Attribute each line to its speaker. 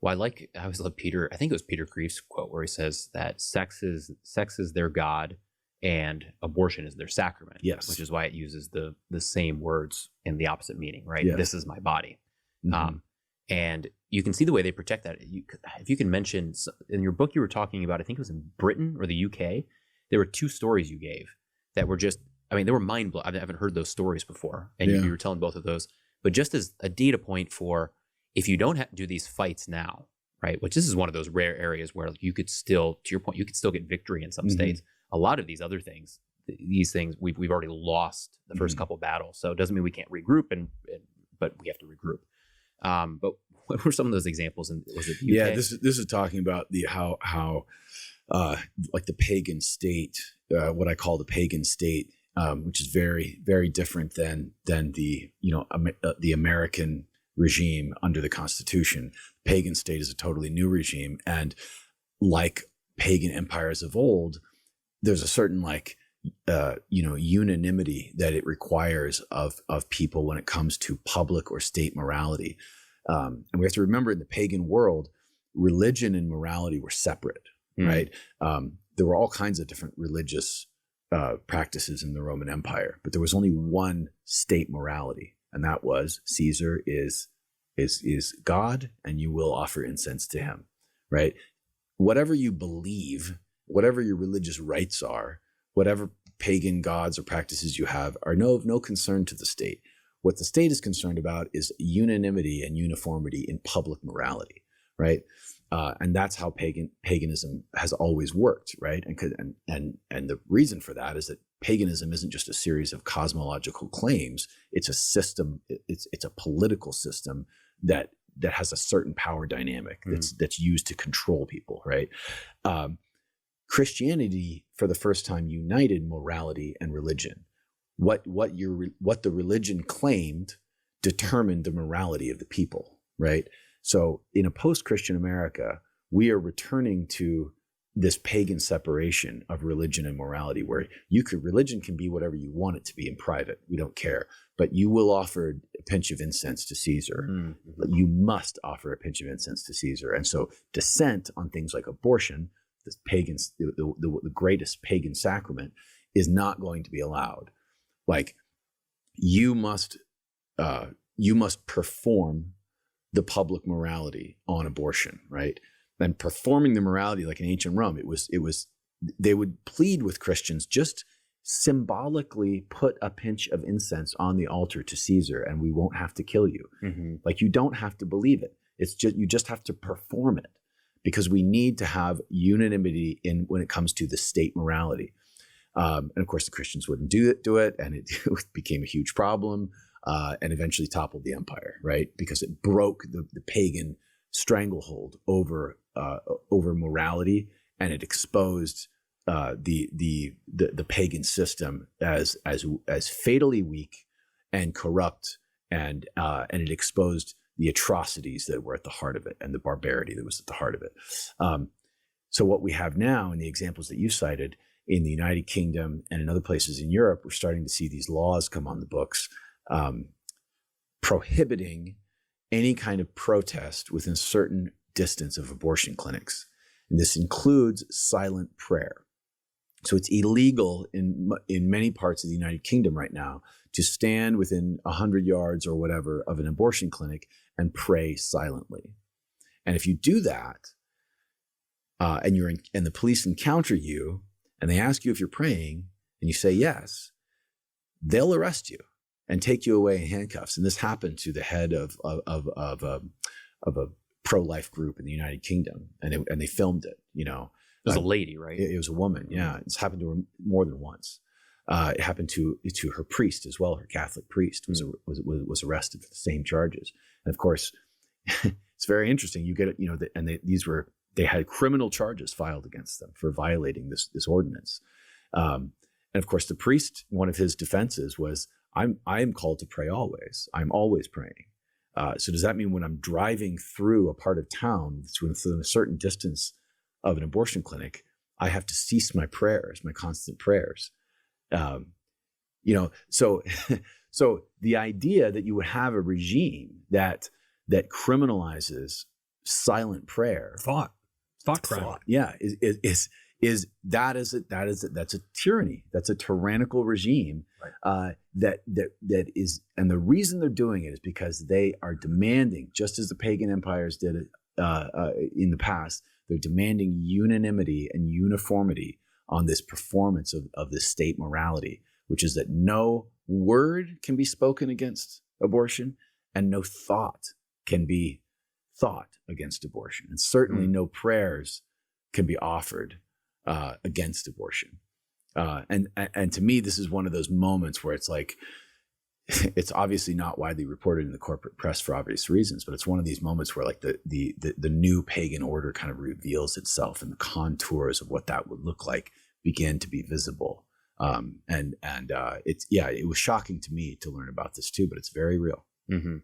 Speaker 1: Well, I always love I think it was Peter Kreeft's quote where he says that sex is their God and abortion is their sacrament.
Speaker 2: Yes.
Speaker 1: Which is why it uses the same words in the opposite meaning, right?
Speaker 2: Yes.
Speaker 1: This is my body.
Speaker 2: Mm-hmm.
Speaker 1: And you can see the way they protect that. If you can mention, in your book you were talking about, I think it was in Britain or the UK, there were 2 stories you gave that were just, I mean, they were mind-blowing. I haven't heard those stories before. And you were telling both of those. But just as a data point for, if you don't do these fights now, right, which this is one of those rare areas where you could still, to your point, you could still get victory in some
Speaker 2: Mm-hmm.
Speaker 1: states. A lot of these other things, we've already lost the first couple battles. So it doesn't mean we can't regroup, but we have to regroup. But what were some of those examples? And was it the UK?
Speaker 2: Yeah, this is talking about how like the pagan state, what I call the pagan state, which is very, very different than the the American regime under the Constitution. Pagan state is a totally new regime, and like pagan empires of old, there's a certain unanimity that it requires of people when it comes to public or state morality. And we have to remember, in the pagan world, religion and morality were separate, right? There were all kinds of different religious practices in the Roman Empire, but there was only one state morality, and that was Caesar is God, and you will offer incense to him, right? Whatever you believe, whatever your religious rites are, whatever pagan gods or practices you have, are no concern to the state. What the state is concerned about is unanimity and uniformity in public morality, right? And that's how paganism has always worked, right? And the reason for that is that paganism isn't just a series of cosmological claims; it's a system. It's a political system that has a certain power dynamic that's used to control people, right? Christianity, for the first time, united morality and religion. What the religion claimed determined the morality of the people, right? So in a post-Christian America, we are returning to this pagan separation of religion and morality, where religion can be whatever you want it to be in private. We don't care, but you will offer a pinch of incense to Caesar. Mm-hmm. You must offer a pinch of incense to Caesar. And so dissent on things like abortion, the greatest pagan sacrament, is not going to be allowed. Like, you must perform the public morality on abortion, right? And performing the morality, like in ancient Rome, it was they would plead with Christians, just symbolically put a pinch of incense on the altar to Caesar, and we won't have to kill you. Mm-hmm. Like, you don't have to believe it. You just have to perform it, because we need to have unanimity when it comes to the state morality. And of course, the Christians wouldn't do it, and it became a huge problem, and eventually toppled the empire, right? Because it broke the pagan stranglehold over morality, and it exposed the pagan system as fatally weak and corrupt, and it exposed the atrocities that were at the heart of it, and the barbarity that was at the heart of it. So what we have now, in the examples that you cited, in the United Kingdom and in other places in Europe, we're starting to see these laws come on the books, prohibiting any kind of protest within a certain distance of abortion clinics. And this includes silent prayer. So it's illegal in many parts of the United Kingdom right now to stand within 100 yards or whatever of an abortion clinic and pray silently. And if you do that, and the police encounter you, and they ask you if you're praying, and you say yes, they'll arrest you and take you away in handcuffs. And this happened to the head of a pro-life group in the United Kingdom, and they filmed it. It
Speaker 1: was a lady, right?
Speaker 2: It was a woman. Yeah, it's happened to her more than once. It happened to her priest as well. Her Catholic priest was arrested for the same charges. And of course, it's very interesting. You get it. They had criminal charges filed against them for violating this ordinance. And of course, the priest, one of his defenses was, I am called to pray always. I'm always praying. So does that mean when I'm driving through a part of town that's within a certain distance of an abortion clinic, I have to cease my prayers, my constant prayers? So the idea that you would have a regime that criminalizes silent prayer,
Speaker 3: thought crime.
Speaker 2: yeah, that's a tyranny. That's a tyrannical regime.
Speaker 3: Right.
Speaker 2: That is, and the reason they're doing it is because they are demanding, just as the pagan empires did it in the past. They're demanding unanimity and uniformity on this performance of this state morality, which is that no word can be spoken against abortion and no thought can be thought against abortion. And certainly no prayers can be offered against abortion. And to me, this is one of those moments where it's like, it's obviously not widely reported in the corporate press for obvious reasons, but it's one of these moments where like the new pagan order kind of reveals itself, and the contours of what that would look like begin to be visible. It was shocking to me to learn about this too, but it's very real.
Speaker 1: Mm-hmm.